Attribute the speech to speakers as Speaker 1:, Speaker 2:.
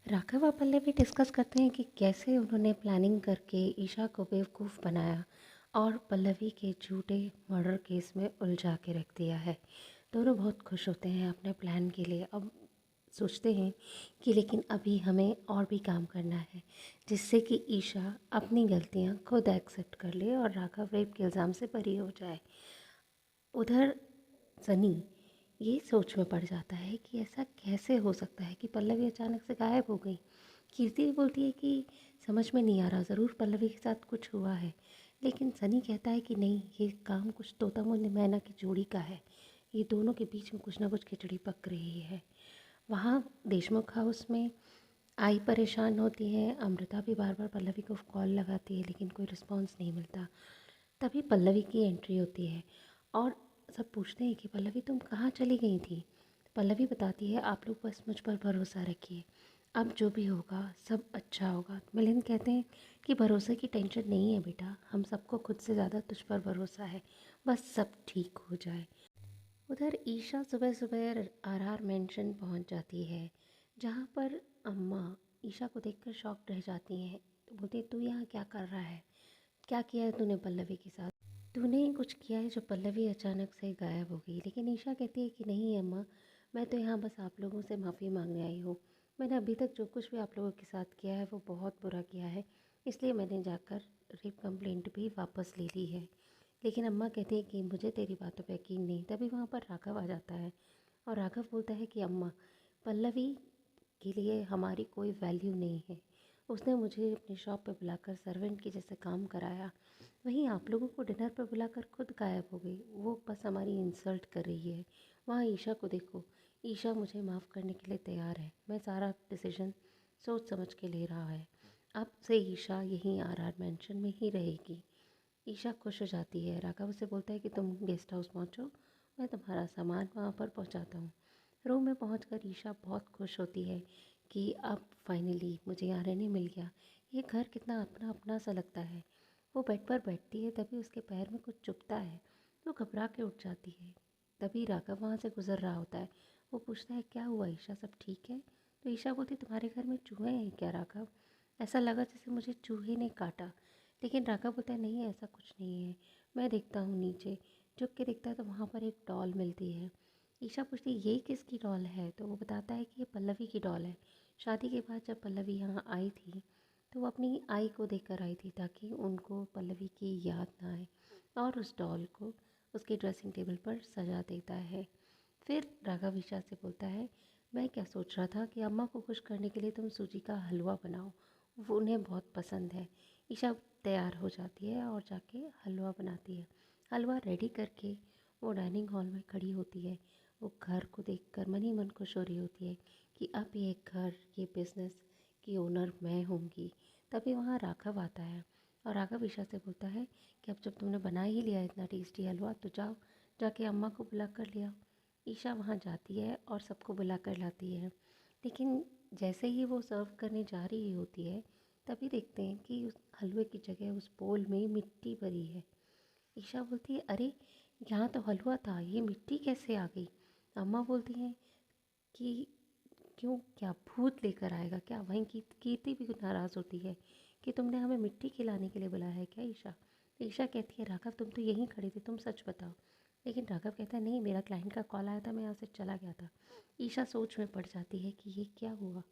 Speaker 1: राघव और पल्लवी डिस्कस करते हैं कि कैसे उन्होंने प्लानिंग करके ईशा को बेवकूफ़ बनाया और पल्लवी के झूठे मर्डर केस में उलझा के रख दिया है। दोनों बहुत खुश होते हैं अपने प्लान के लिए। अब सोचते हैं कि लेकिन अभी हमें और भी काम करना है जिससे कि ईशा अपनी गलतियां खुद एक्सेप्ट कर ले और राघव रेप के इल्ज़ाम से बरी हो जाए। उधर सनी ये सोच में पड़ जाता है कि ऐसा कैसे हो सकता है कि पल्लवी अचानक से गायब हो गई। कीर्ति बोलती है कि समझ में नहीं आ रहा, ज़रूर पल्लवी के साथ कुछ हुआ है। लेकिन सनी कहता है कि नहीं, ये काम कुछ तोता मुंह मैना की जोड़ी का है। ये दोनों के बीच में कुछ ना कुछ खिचड़ी पक रही है। वहाँ देशमुख हाउस में आई परेशान होती है। अमृता भी बार बार पल्लवी को कॉल लगाती है लेकिन कोई रिस्पॉन्स नहीं मिलता। तभी पल्लवी की एंट्री होती है और सब पूछते हैं कि पल्लवी तुम कहाँ चली गई थी। पल्लवी बताती है आप लोग बस मुझ पर भरोसा रखिए, अब जो भी होगा सब अच्छा होगा। मिलिंद कहते हैं कि भरोसे की टेंशन नहीं है बेटा, हम सबको खुद से ज़्यादा तुझ पर भरोसा है, बस सब ठीक हो जाए। उधर ईशा सुबह सुबह आरआर मेंशन पहुंच जाती है जहां पर अम्मा ईशा को देखकर शॉक रह जाती हैं। तो बोलती है तू यहाँ क्या कर रहा है, क्या किया है तूने पल्लवी के साथ, तूने कुछ किया है जो पल्लवी अचानक से गायब हो गई। लेकिन ईशा कहती है कि नहीं अम्मा, मैं तो यहाँ बस आप लोगों से माफ़ी मांगने आई हूँ। मैंने अभी तक जो कुछ भी आप लोगों के साथ किया है वो बहुत बुरा किया है, इसलिए मैंने जाकर रेप कंप्लेंट भी वापस ले ली है। लेकिन अम्मा कहती है कि मुझे तेरी बातों पर यकीन नहीं। तभी वहाँ पर राघव आ जाता है और राघव बोलता है कि अम्मा, पल्लवी के लिए हमारी कोई वैल्यू नहीं है। उसने मुझे अपनी शॉप पे बुलाकर सर्वेंट की जैसे काम कराया, वहीं आप लोगों को डिनर पर बुलाकर खुद गायब हो गई। वो बस हमारी इंसल्ट कर रही है। वहाँ ईशा को देखो, ईशा मुझे माफ़ करने के लिए तैयार है। मैं सारा डिसीजन सोच समझ के ले रहा है। अब से ईशा यहीं आरआर मेंशन में ही रहेगी। ईशा खुश हो जाती है। राघव उसे बोलता है कि तुम गेस्ट हाउस पहुँचो, मैं तुम्हारा सामान वहाँ पर पहुँचाता हूँ। रूम में पहुँचकर ईशा बहुत खुश होती है कि अब फाइनली मुझे यहाँ रहने मिल गया। ये घर कितना अपना अपना सा लगता है। वो बेड पर बैठती है, तभी उसके पैर में कुछ चुभता है तो घबरा के उठ जाती है। तभी राघव वहाँ से गुजर रहा होता है। वो पूछता है क्या हुआ ईशा, सब ठीक है। तो ईशा बोलती तुम्हारे घर में चूहे हैं क्या राघव, ऐसा लगा जैसे मुझे चूहे ने काटा। लेकिन राघव बोलता है नहीं, ऐसा कुछ नहीं है। मैं देखता हूँ नीचे, झुक के देखता है तो वहाँ पर एक डॉल मिलती है। ईशा पूछती है ये किसकी डॉल है, तो वो बताता है कि ये पल्लवी की डॉल है। शादी के बाद जब पल्लवी यहाँ आई थी तो वो अपनी आई को देखकर आई थी ताकि उनको पल्लवी की याद ना आए, और उस डॉल को उसके ड्रेसिंग टेबल पर सजा देता है। फिर राघव ईशा से बोलता है मैं क्या सोच रहा था कि अम्मा को खुश करने के लिए तुम सूजी का हलवा बनाओ, वो उन्हें बहुत पसंद है। ईशा तैयार हो जाती है और जाके हलवा बनाती है। हलवा रेडी करके वो डाइनिंग हॉल में खड़ी होती है। वो घर को देखकर मन ही मन खुश हो रही होती है कि अब ये घर, ये बिज़नेस की ओनर मैं होंगी। तभी वहाँ राघव आता है और राघव ईशा से बोलता है कि अब जब तुमने बना ही लिया इतना टेस्टी हलवा तो जाओ, जाके अम्मा को बुला कर लिया। ईशा वहाँ जाती है और सबको बुला कर लाती है। लेकिन जैसे ही वो सर्व करने जा रही होती है तभी देखते हैं कि उस हलवे की जगह उस बोल में मिट्टी भरी है। ईशा बोलती है अरे, यहाँ तो हलवा था, ये मिट्टी कैसे आ गई। अम्मा बोलती हैं कि क्यों, क्या भूत लेकर आएगा क्या। वहीं की कीर्ति भी नाराज़ होती है कि तुमने हमें मिट्टी खिलाने के लिए बुलाया है क्या ईशा। तो ईशा कहती है राघव तुम तो यहीं खड़े थे, तुम सच बताओ। लेकिन राघव कहता है नहीं, मेरा क्लाइंट का कॉल आया था, मैं यहाँ से चला गया था। ईशा सोच में पड़ जाती है कि ये क्या हुआ।